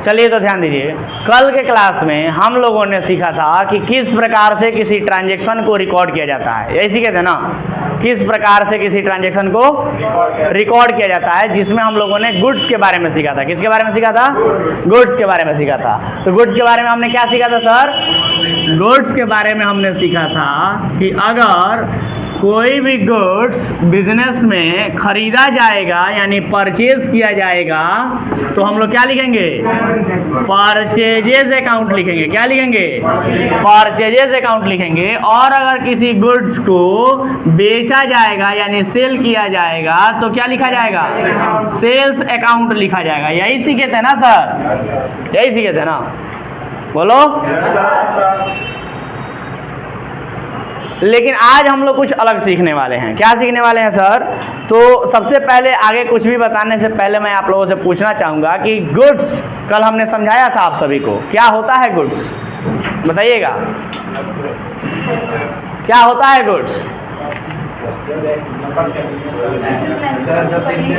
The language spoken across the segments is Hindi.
चलिए तो ध्यान दीजिए, कल के क्लास में हम लोगों ने सीखा था कि किस प्रकार से किसी ट्रांजैक्शन को रिकॉर्ड किया जाता है। यही सीखे थे ना, किस प्रकार से किसी ट्रांजैक्शन को रिकॉर्ड किया जाता है, जिसमें हम लोगों ने गुड्स के बारे में सीखा था। किसके बारे में सीखा था? गुड्स के बारे में सीखा था। तो गुड्स के बारे में हमने क्या सीखा था सर? गुड्स के बारे में हमने सीखा था कि अगर कोई भी गुड्स बिजनेस में खरीदा जाएगा यानी परचेज किया जाएगा तो हम लोग क्या लिखेंगे? परचेजेज अकाउंट लिखेंगे। क्या लिखेंगे? परचेजेज अकाउंट लिखेंगे। और अगर किसी गुड्स को बेचा जाएगा यानी सेल किया जाएगा तो क्या लिखा जाएगा? सेल्स अकाउंट लिखा जाएगा। यही सीखे थे ना सर? यही सीखे थे ना? बोलो। लेकिन आज हम लोग कुछ अलग सीखने वाले हैं। क्या सीखने वाले हैं सर? तो सबसे पहले आगे कुछ भी बताने से पहले मैं आप लोगों से पूछना चाहूँगा कि गुड्स कल हमने समझाया था आप सभी को, क्या होता है गुड्स? बताइएगा, क्या होता है गुड्स?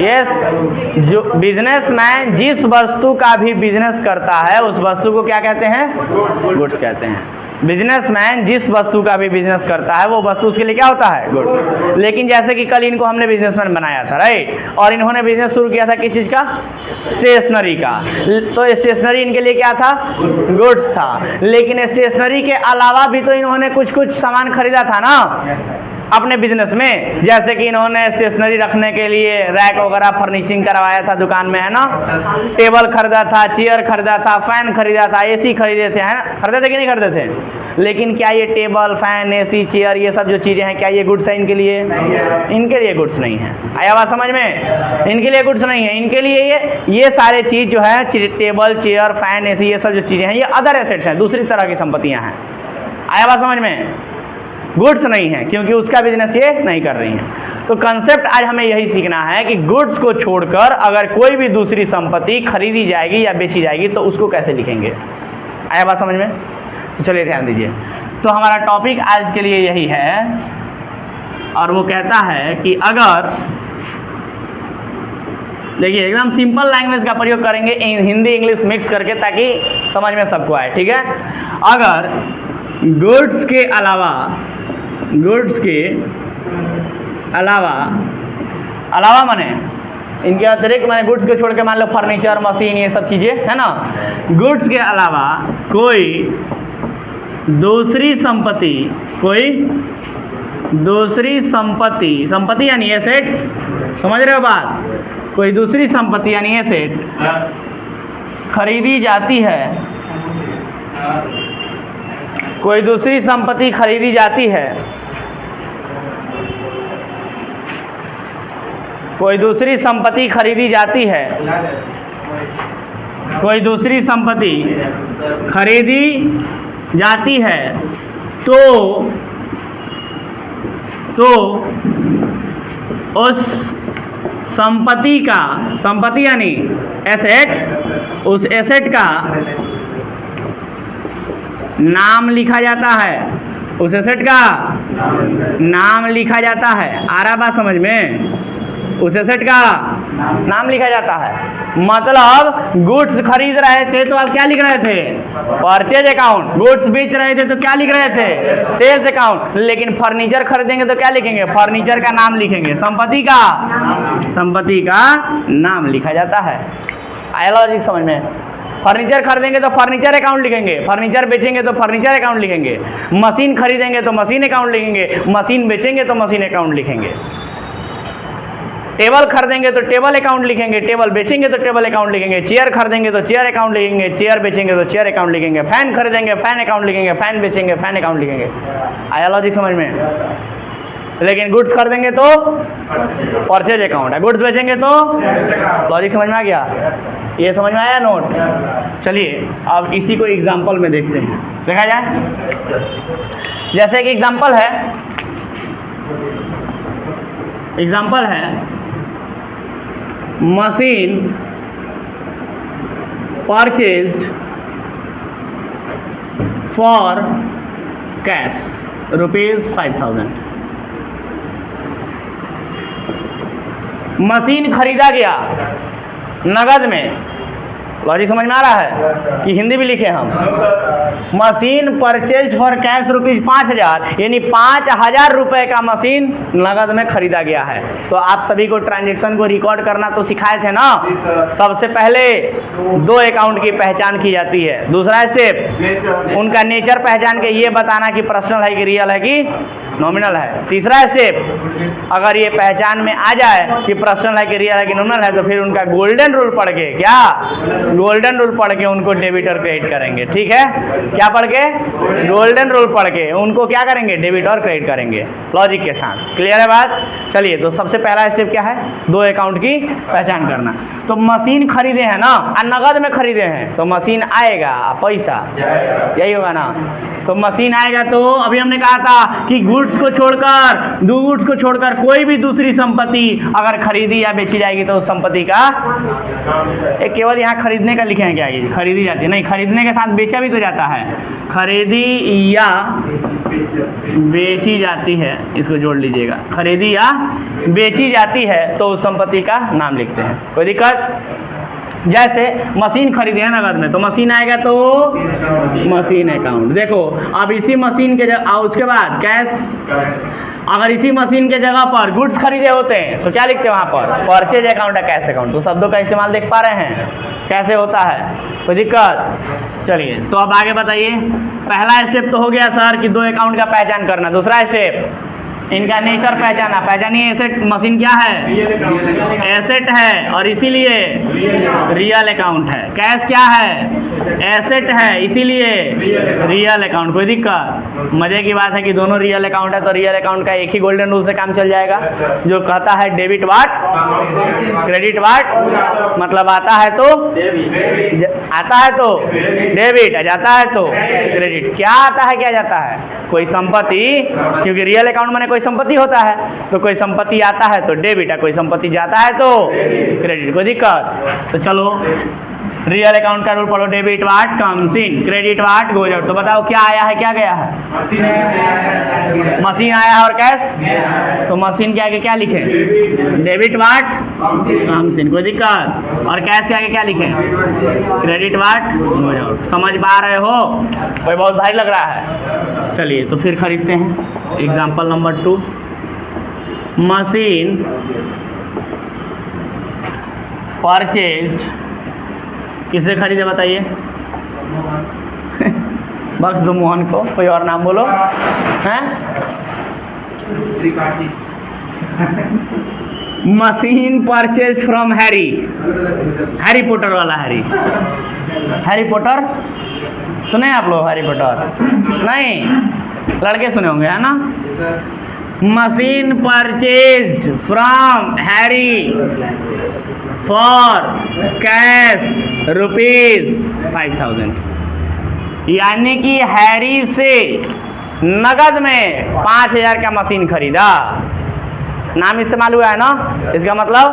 यस, जो बिजनेसमैन जिस वस्तु का भी बिजनेस करता है उस वस्तु को क्या कहते हैं? गुड्स कहते हैं। बिजनेसमैन जिस वस्तु का भी बिजनेस करता है वो वस्तु उसके लिए क्या होता है? गुड्स। लेकिन जैसे कि कल इनको हमने बिजनेसमैन बनाया था, राइट, और इन्होंने बिजनेस शुरू किया था किस चीज़ का? स्टेशनरी का। तो स्टेशनरी इनके लिए क्या था? गुड्स था। लेकिन स्टेशनरी के अलावा भी तो इन्होंने कुछ कुछ सामान खरीदा था ना अपने बिजनेस में। जैसे कि इन्होंने स्टेशनरी रखने के लिए रैक वगैरह फर्निशिंग करवाया था दुकान में, है ना, टेबल खरीदा था, चेयर खरीदा था, फैन खरीदा था, एसी खरीदे थे, है ना, खरीदे थे कि नहीं खरीदे थे? लेकिन क्या ये टेबल, फैन, एसी, चेयर, ये सब जो चीज़ें हैं, क्या ये गुड्स है इनके लिए? इनके लिए गुड्स नहीं है। आया बात समझ में? इनके लिए गुड्स नहीं है। इनके लिए ये सारे चीज़ जो है, टेबल, चेयर, फैन, एसी, ये सब जो चीज़ें हैं ये अदर एसेट्स हैं, दूसरी तरह की संपत्तियाँ हैं। आया बात समझ में? गुड्स नहीं है, क्योंकि उसका बिजनेस ये नहीं कर रही हैं। तो कंसेप्ट आज हमें यही सीखना है कि गुड्स को छोड़कर अगर कोई भी दूसरी संपत्ति खरीदी जाएगी या बेची जाएगी तो उसको कैसे लिखेंगे। आया बात समझ में? तो चलिए ध्यान दीजिए। तो हमारा टॉपिक आज के लिए यही है और वो कहता है कि अगर, देखिए एकदम सिंपल लैंग्वेज का प्रयोग करेंगे, हिंदी इंग्लिश मिक्स करके, ताकि समझ में सबको आए, ठीक है? अगर गुड्स के अलावा माने इनके अतिरिक्त, माने गुड्स को छोड़ के मान लो फर्नीचर, मशीन, ये सब चीज़ें है ना, गुड्स के अलावा कोई दूसरी संपत्ति, संपत्ति यानी एसेट्स, समझ रहे हो बात? कोई दूसरी संपत्ति यानी एसेट खरीदी जाती है, कोई दूसरी संपत्ति खरीदी जाती है, कोई दूसरी संपत्ति खरीदी जाती है, कोई दूसरी संपत्ति खरीदी जाती है तो उस संपत्ति का, संपत्ति यानी एसेट, उस एसेट का नाम लिखा जाता है, उस एसेट का नाम लिखा जाता है। आ रहा बात समझ में? उस एसेट का नाम लिखा जाता है। मतलब गुड्स खरीद रहे थे तो आप क्या लिख रहे थे? Purchase account. गुड्स बेच रहे थे तो क्या लिख रहे थे? Sales account. लेकिन फर्नीचर खरीदेंगे तो क्या लिखेंगे? फर्नीचर का नाम लिखेंगे। संपत्ति का नाम लिखा जाता है। आया लॉजिक समझ में? फर्नीचर खरीदेंगे तो फर्नीचर अकाउंट लिखेंगे, फर्नीचर बेचेंगे तो फर्नीचर अकाउंट लिखेंगे, मशीन खरीदेंगे तो मशीन अकाउंट लिखेंगे, मशीन बेचेंगे तो मशीन अकाउंट लिखेंगे, टेबल खरीदेंगे तो टेबल अकाउंट लिखेंगे, टेबल बेचेंगे तो टेबल अकाउंट लिखेंगे, चेयर खरीदेंगे तो चेयर अकाउंट लिखेंगे, चेयर बेचेंगे तो चेयर अकाउंट लिखेंगे, फैन खरीदेंगे फैन अकाउंट लिखेंगे, फैन बेचेंगे फैन अकाउंट लिखेंगे। आया लॉजिक समझ में? लेकिन गुड्स खरीदेंगे तो परचेज अकाउंट है, गुड्स बेचेंगे तो लॉजिक समझ में आ गया? ये समझ में आया नोट? चलिए अब इसी को एग्जाम्पल में देखते हैं, देखा जाए। जैसे एक एग्जाम्पल है machine purchased for cash ₹5,000। Machine खरीदा गया नगद में लॉजिक समझ में आ रहा है कि हिंदी भी लिखे हम? मशीन परचेज फॉर कैश ₹5,000, यानी 5,000 रुपये का मशीन नगद में खरीदा गया है। तो आप सभी को ट्रांजेक्शन को रिकॉर्ड करना तो सिखाए थे ना। सबसे पहले 2 अकाउंट की पहचान की जाती है। दूसरा स्टेप उनका नेचर पहचान के ये बताना कि पर्सनल है कि रियल है कि नॉमिनल है। तीसरा स्टेप अगर ये पहचान में आ जाए कि पर्सनल है कि रियल है कि नॉमिनल है, तो फिर उनका गोल्डन रूल पढ़ के, क्या गोल्डन रूल पढ़ के उनको डेबिट और क्रेडिट करेंगे। ठीक है, क्या पढ़ के? गोल्डन रूल पढ़ के उनको क्या करेंगे? डेबिट और क्रेडिट करेंगे लॉजिक के साथ। क्लियर है बात? चलिए, तो सबसे पहला स्टेप क्या है? 2 अकाउंट की पहचान करना। तो मशीन खरीदे हैं ना, नगद में खरीदे हैं, तो मशीन आएगा, पैसा यही होगा ना। तो मशीन आएगा तो अभी हमने कहा था कि गुड्स को छोड़कर कोई भी दूसरी संपत्ति अगर खरीदी या बेची जाएगी तो उस संपत्ति का एक केवल यहाँ खरीदने का लिखे हैं क्या? खरीदी जाती है नहीं, खरीदने के साथ बेचा भी तो जाता है। खरीदी या बेची जाती है, इसको जोड़ लीजिएगा। खरीदी या बेची जाती है तो उस संपत्ति का नाम लिखते हैं। कोई दिक्कत? जैसे मशीन खरीदे हैं नगद में, तो मशीन आएगा तो मशीन अकाउंट। देखो अब इसी मशीन के उसके बाद कैश, अगर इसी मशीन के जगह पर गुड्स खरीदे होते हैं तो क्या लिखते हैं वहाँ पर? परचेज अकाउंट या कैश अकाउंट। तो शब्दों का इस्तेमाल देख पा रहे हैं कैसे होता है? कोई दिक्कत? चलिए, तो अब आगे बताइए। पहला स्टेप तो हो गया सर कि 2 अकाउंट का पहचान करना। दूसरा स्टेप इनका नेचर पहचाना। पहचानिए, एसेट मशीन क्या है? एसेट है और इसीलिए रियल अकाउंट है। कैश क्या है? एसेट है इसीलिए रियल अकाउंट। कोई दिक्कत? मजे की बात है कि दोनों रियल अकाउंट है, तो रियल अकाउंट का एक ही गोल्डन रूल से काम चल जाएगा जो कहता है डेबिट वाट क्रेडिट वाट। मतलब आता है तो डेबिट, जाता है तो क्रेडिट। क्या आता है, क्या जाता है? कोई संपत्ति, क्योंकि रियल अकाउंट में कोई संपत्ति होता है, तो कोई संपत्ति आता है तो डेबिट है, कोई संपत्ति जाता है तो क्रेडिट। कोई दिक्कत? तो चलो रियल अकाउंट का रूल पढ़ो। Debit watt comes in, credit what goes out. तो बताओ क्या आया है, क्या गया है? मशीन आया है और कैश। तो मशीन के आगे क्या लिखे? Debit watt comes in. कोई दिक्कत? और कैश के आगे क्या लिखे? Credit what goes out. समझ पा रहे हो? कोई बहुत भारी लग रहा है? चलिए, तो फिर खरीदते हैं। एग्जाम्पल नंबर 2, मशीन परचेज्ड, किसे खरीदे बताइए? बख्श दो मोहन को, कोई और नाम बोलो। हैं? Machine purchase from Harry Potter वाला हैरी पॉटर सुने आप लोग? हैरी पॉटर नहीं, लड़के सुने होंगे, है ना? Machine purchased from Harry for cash ₹5,000, यानी कि हैरी से नगद में 5,000 का मशीन खरीदा। नाम इस्तेमाल हुआ है ना, इसका मतलब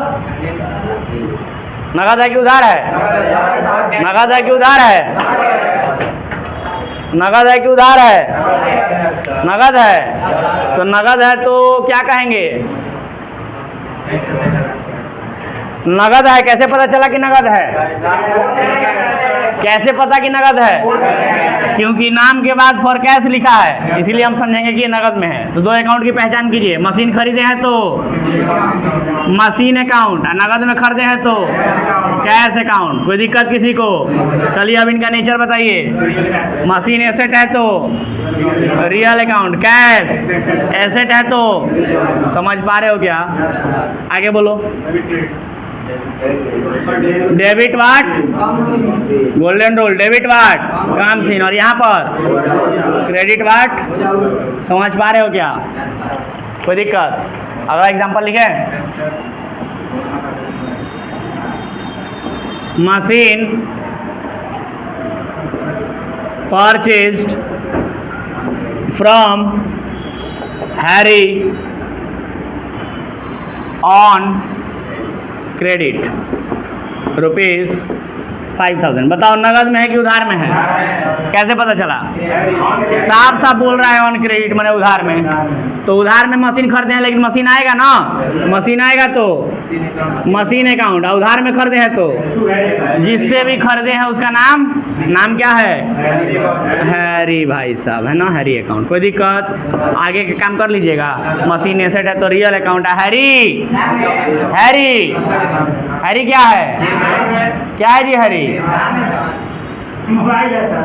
नगद है कि उधार है? नगद है कि उधार है? नगद है कि उधार है? नगद है। तो नगद है तो क्या कहेंगे? नगद है। कैसे पता चला कि नगद है? कैसे पता कि नगद है? क्योंकि नाम के बाद फॉर कैश लिखा है, इसीलिए हम समझेंगे कि ये नगद में है। तो 2 अकाउंट की पहचान कीजिए। मशीन खरीदे हैं तो मशीन अकाउंट, नगद में खरीदे हैं तो कैश अकाउंट। कोई दिक्कत किसी को? चलिए, अब इनका नेचर बताइए। मशीन एसेट है तो रियल अकाउंट, कैश एसेट है तो, समझ पा रहे हो क्या? आगे बोलो। Debit watt golden rule, debit watt comes in, और यहाँ पर क्रेडिट वाट। समझ पा रहे हो क्या? कोई दिक्कत? अगला एग्जांपल लिखे। Machine purchased from Harry on credit 5000। बताओ नगद में है कि उधार में है? कैसे पता चला? साफ साफ बोल रहा है ऑन क्रेडिट माने उधार में। तो उधार में मशीन खरीदे हैं लेकिन मशीन आएगा ना, मशीन आएगा तो मशीन अकाउंट, और उधार में खरीदे हैं तो जिससे भी खरीदे हैं उसका नाम क्या है? हैरी भाई साहब, है ना, हैरी अकाउंट। कोई दिक्कत? आगे के काम कर लीजिएगा। मशीन एसेट है तो रियल अकाउंट है। हैरी हैरी हैरी क्या है? क्या है जी हैरी? मोबाइल है सर।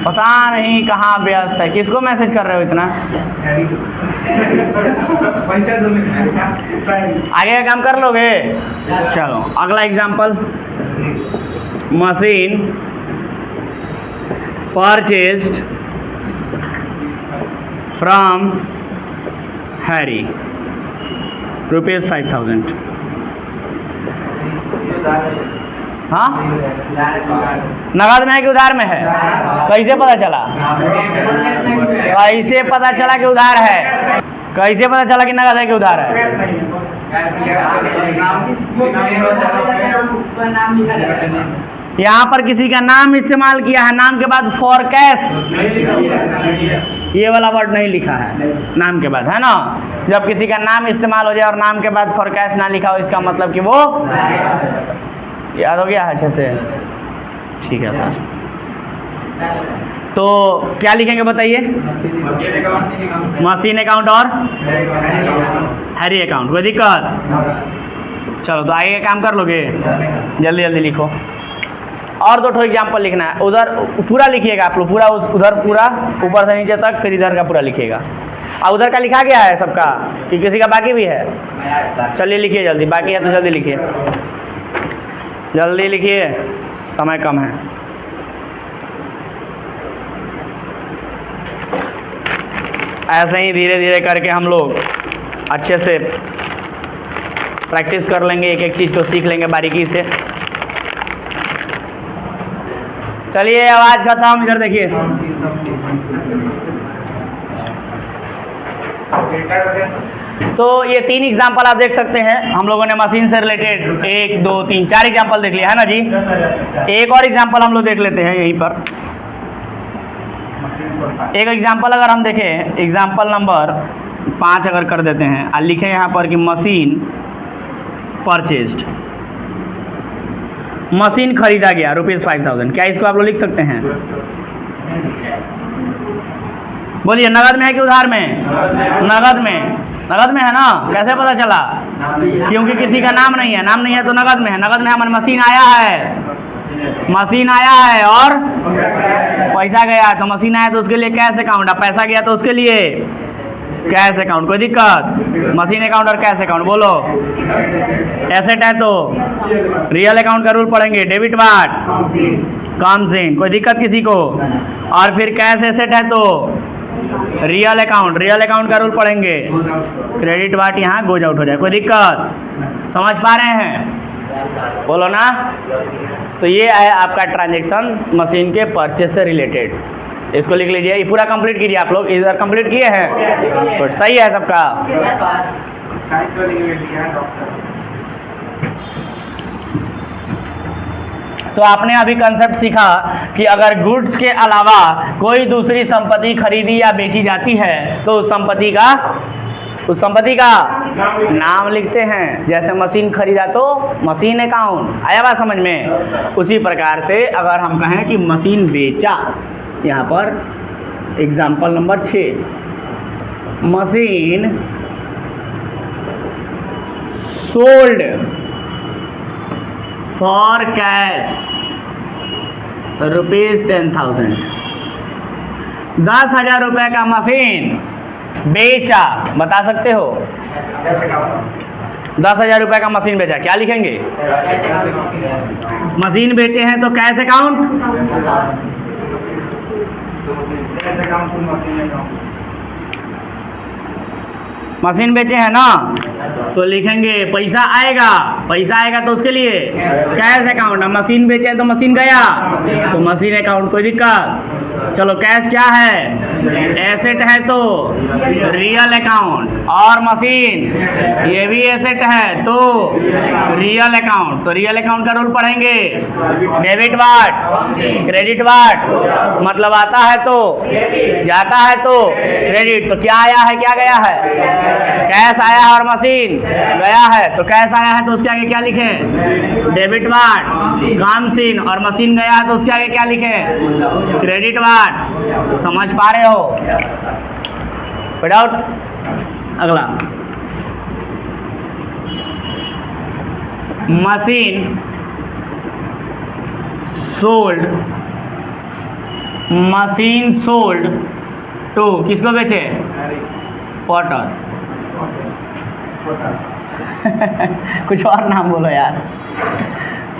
पता नहीं कहाँ व्यस्त है, किसको मैसेज कर रहे हो इतना? आगे का काम कर लोगे? चलो अगला example, machine purchased from Harry ₹5000। हाँ, नगद में है कि उधार में है? कैसे पता चला? कैसे पता चला कि उधार है? कैसे पता चला कि नगद है कि उधार है? यहाँ पर किसी का नाम इस्तेमाल किया है, नाम के बाद फॉर कैश ये वाला वर्ड नहीं लिखा है नाम के बाद, है ना। जब किसी का नाम इस्तेमाल हो जाए और नाम के बाद फॉर कैश ना लिखा हो, इसका मतलब कि वो याद हो गया है अच्छे से? ठीक है सर। तो क्या लिखेंगे बताइए? मशीन अकाउंट और हैरी अकाउंट। कोई दिक्कत? चलो तो आगे काम कर लोगे? जल्दी जल्दी लिखो। और दो ठो एग्जाम्पल लिखना है। उधर पूरा लिखिएगा आप लोग, पूरा उधर पूरा ऊपर से नीचे तक, फिर इधर का पूरा लिखिएगा। और उधर का लिखा गया है सबका कि किसी का बाकी भी है? चलिए लिखिए जल्दी, बाकी है तो जल्दी लिखिए, जल्दी लिखिए, समय कम है। ऐसे ही धीरे धीरे करके हम लोग अच्छे से प्रैक्टिस कर लेंगे, एक एक चीज़ को सीख लेंगे बारीकी से। चलिए आवाज़ खत्म, इधर देखिए। तो ये 3 एग्जाम्पल आप देख सकते हैं। हम लोगों ने मशीन से रिलेटेड 1 2 3 4 एग्जाम्पल देख लिया है ना जी। एक और एग्जाम्पल हम लोग देख लेते हैं यहीं पर। एक एग्जाम्पल अगर हम देखें, एग्जाम्पल नंबर 5 अगर कर देते हैं और लिखें यहाँ पर कि मशीन परचेज्ड, मशीन खरीदा गया ₹5000। क्या इसको आप लोग लिख सकते हैं? बोलिए, नगद में है कि उधार में? नगद में। नगद में है ना। कैसे पता चला? क्योंकि किसी का नाम नहीं है, नाम नहीं है तो नगद में है। नगद में हमारी मशीन आया है, मशीन आया है और पैसा गया, तो मशीन आया तो उसके लिए कैश अकाउंट, अब पैसा गया तो उसके लिए कैश अकाउंट। कोई दिक्कत? मशीन अकाउंट और कैश अकाउंट बोलो। एसेट है तो रियल अकाउंट का रूल पढ़ेंगे, डेबिट वाट कम्स इन। कोई दिक्कत किसी को? और फिर कैश एसेट है तो रियल अकाउंट का रूल पढ़ेंगे, क्रेडिट वाट यहाँ गोज आउट हो जाए। कोई दिक्कत? समझ पा रहे हैं? बोलो ना। तो ये है आपका ट्रांजैक्शन मशीन के परचेज से रिलेटेड। इसको लिख लीजिए, ये पूरा कंप्लीट कीजिए आप लोग। इधर कंप्लीट किए हैं? गुड, सही है सबका। तो आपने अभी कंसेप्ट सीखा कि अगर गुड्स के अलावा कोई दूसरी संपत्ति खरीदी या बेची जाती है तो उस संपत्ति का नाम लिखते हैं। जैसे मशीन खरीदा तो मशीन अकाउंट, आया बात समझ में? उसी प्रकार से अगर हम कहें कि मशीन बेचा, यहाँ पर example number 6, machine sold for cash ₹10,000। 10,000 रुपये का मशीन बेचा, बता सकते हो? 10,000 रुपये का मशीन बेचा, क्या लिखेंगे? मशीन बेचे हैं तो कैश अकाउंट, मशीन बेचे हैं ना तो लिखेंगे पैसा आएगा तो उसके लिए कैश अकाउंट। मशीन बेचे हैं तो मशीन गया तो मशीन अकाउंट। कोई दिक्कत? चलो कैश क्या है? एसेट है तो रियल अकाउंट, और मशीन ये भी एसेट है तो रियल अकाउंट। तो रियल अकाउंट का रूल पढ़ेंगे, डेबिट वाट क्रेडिट वाट, मतलब आता है तो जाता है तो क्रेडिट। तो क्या आया है क्या गया है? कैश आया है और मशीन गया है। तो कैश आया है तो उसके आगे क्या लिखें? डेबिट वाट, काम सीन, और मशीन गया है तो उसके आगे क्या लिखें? Credit what. समझ पा रहे हो? विदाउट अगला, machine sold, machine sold to, किसको बेचे? पॉटर। कुछ और नाम बोलो यार।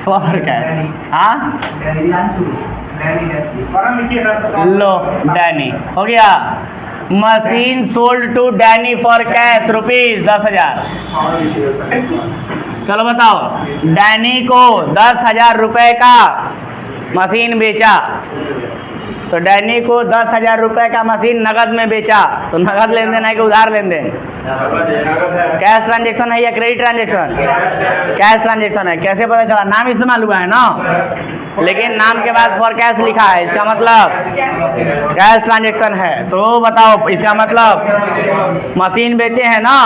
फॉर कैश, हाँ लो डैनी हो गया। Machine sold to Danny for cash rupees 10,000। चलो बताओ, डैनी को 10,000 रुपए का मशीन बेचा, तो डैनी को 10,000 रुपए का मशीन नगद में बेचा। तो नगद लेन देन है कि उधार लेन देन? कैश ट्रांजेक्शन है या क्रेडिट ट्रांजेक्शन? कैश ट्रांजेक्शन है। कैसे पता चला? नाम इस्तेमाल हुआ है ना, लेकिन नाम के बाद फॉर कैश लिखा है, इसका मतलब कैश ट्रांजेक्शन है। तो बताओ, इसका मतलब मशीन बेचे हैं ना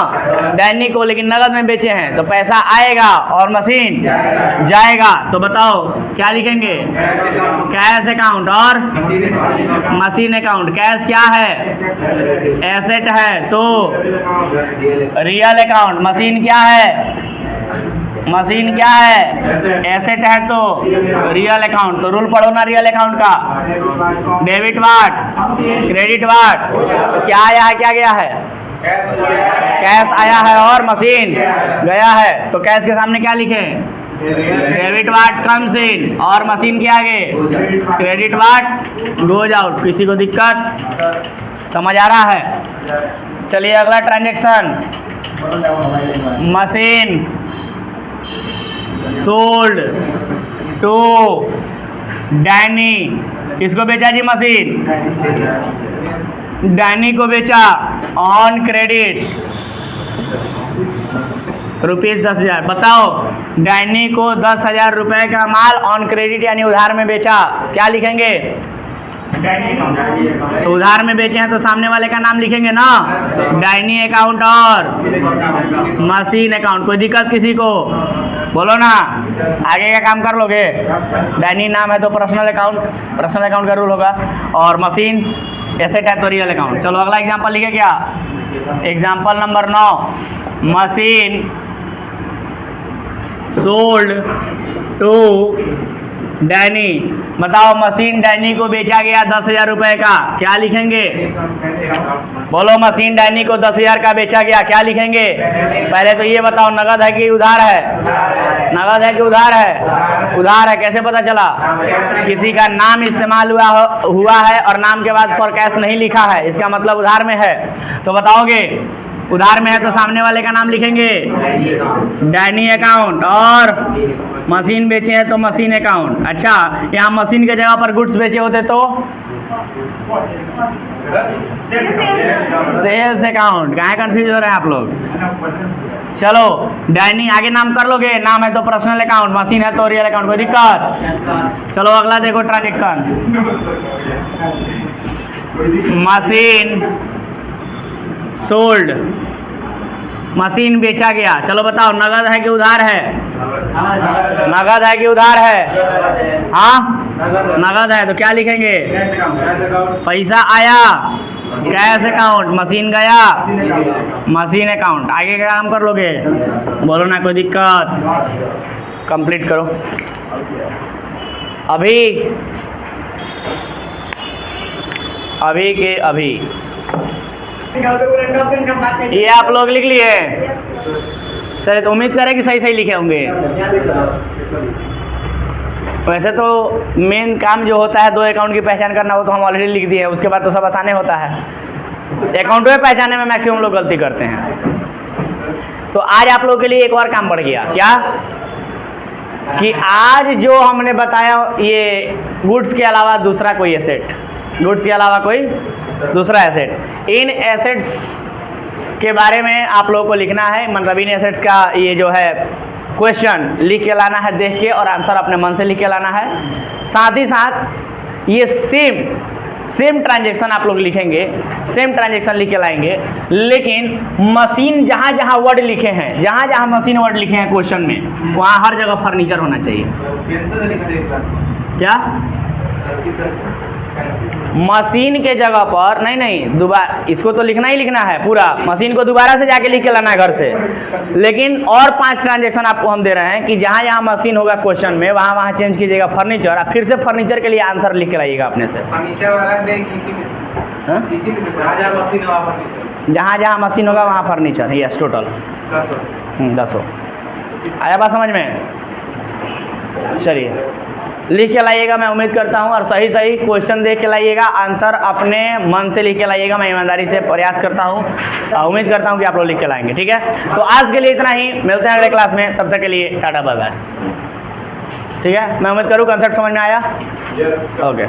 डैनी को, लेकिन नगद में बेचे हैं, तो पैसा आएगा और मशीन जाएगा। तो बताओ क्या लिखेंगे? कैश अकाउंट और मशीन अकाउंट। कैश क्या है? एसेट है तो रियल अकाउंट। मशीन क्या है? मशीन क्या है? एसेट है तो रियल अकाउंट। तो रूल पढ़ो ना रियल अकाउंट का, डेबिट वाट क्रेडिट वाट। तो क्या आया है क्या गया है? कैश आया है और मशीन गया है। तो कैश के सामने क्या लिखे? डेबिट वाट कम्स इन, और मशीन के आगे क्रेडिट वाट गोज आउट। किसी को दिक्कत? समझ आ रहा है? चलिए अगला transaction, machine sold to Danny. किसको बेचा जी? मशीन डैनी को बेचा ऑन क्रेडिट रुपीज 10,000। बताओ, डैनी को 10,000 रुपए का माल ऑन क्रेडिट यानी उधार में बेचा, क्या लिखेंगे? तो उधार में बेचे हैं तो सामने वाले का नाम लिखेंगे ना, डैनी अकाउंट और मशीन अकाउंट। कोई दिक्कत किसी को? बोलो ना, आगे का काम कर लोगे? डैनी नाम है तो पर्सनल अकाउंट का रूल होगा, और मशीन एसेट है तो रियल अकाउंट। चलो अगला एग्जांपल लिखे क्या? Example number 9, machine sold to Danny. बताओ, मशीन डैनी को बेचा गया 10,000 रुपए का, क्या लिखेंगे? बोलो, मशीन डैनी को 10,000 का बेचा गया, क्या लिखेंगे? पहले तो ये बताओ, नगद है कि उधार है? नगद है कि उधार है? उधार है। कैसे पता चला? किसी का नाम इस्तेमाल हुआ है और नाम के बाद फॉर कैश नहीं लिखा है, इसका मतलब उधार में है। तो बताओगे उधार में है तो सामने वाले का नाम लिखेंगे डैनी अकाउंट, और मशीन बेचे हैं तो मशीन अकाउंट। अच्छा, यहाँ मशीन के जगह पर गुड्स बेचे होते तो सेल्स अकाउंट। कहाँ कंफ्यूज हो रहे हैं आप लोग? चलो, डैनी आगे नाम कर लोगे, नाम है तो पर्सनल अकाउंट, मशीन है तो रियल अकाउंट। कोई दिक्कत? चलो अगला देखो ट्रांजेक्शन, मशीन सोल्ड, मशीन बेचा गया। चलो बताओ, नगद है कि उधार है? नगद है कि उधार है? हाँ, नगद है। तो क्या लिखेंगे? पैसा आया कैश अकाउंट, मशीन गया मशीन अकाउंट। आगे का काम कर लोगे? बोलो ना, कोई दिक्कत? कंप्लीट करो। अभी के अभी ये आप लोग लिख लिए? चलिए, तो उम्मीद करें कि सही सही लिखे होंगे। वैसे तो मेन काम जो होता है 2 अकाउंट की पहचान करना, वो तो हम ऑलरेडी लिख दिए हैं। उसके बाद तो सब आसाने होता है। अकाउंट में पहचानने में मैक्सिमम लोग गलती करते हैं। तो आज आप लोगों के लिए एक और काम बढ़ गया। क्या? कि आज जो हमने बताया, ये गुड्स के अलावा दूसरा कोई एसेट गुड्स के अलावा कोई दूसरा एसेट। इन एसेट्स के बारे में आप लोगों को लिखना है, मतलब इन एसेट्स का ये जो है क्वेश्चन लिख के लाना है देख के, और आंसर अपने मन से लिख के लाना है। साथ ही साथ ये सेम ट्रांजैक्शन आप लोग लिखेंगे, सेम ट्रांजैक्शन लिख के लाएंगे, लेकिन मशीन जहाँ जहाँ वर्ड लिखे हैं, जहाँ जहाँ मशीन वर्ड लिखे हैं क्वेश्चन में, वहाँ हर जगह फर्नीचर होना चाहिए। क्या मशीन के जगह पर नहीं दोबारा, इसको तो लिखना ही लिखना है पूरा, मशीन को दोबारा से जाके लिख के लाना है घर से। लेकिन और 5 ट्रांजैक्शन आपको हम दे रहे हैं कि जहाँ जहाँ मशीन होगा क्वेश्चन में, वहाँ वहाँ चेंज कीजिएगा फर्नीचर, और फिर से फर्नीचर के लिए आंसर लिख के लाइएगा अपने से। जहाँ जहाँ मशीन होगा वहाँ फर्नीचर, यस टोटल 10 हो। आया बात समझ में? चलिए लिख के लाइएगा, मैं उम्मीद करता हूँ, और सही सही क्वेश्चन देख के लाइएगा, आंसर अपने मन से लिख के लाइएगा। मैं ईमानदारी से प्रयास करता हूँ, उम्मीद करता हूँ कि आप लोग लिख के लाएंगे। ठीक है, तो आज के लिए इतना ही, मिलते हैं अगले क्लास में, तब तक के लिए टाटा बाय बाय। ठीक है, मैं उम्मीद करूँ कंसेप्ट समझ में आया। ओके।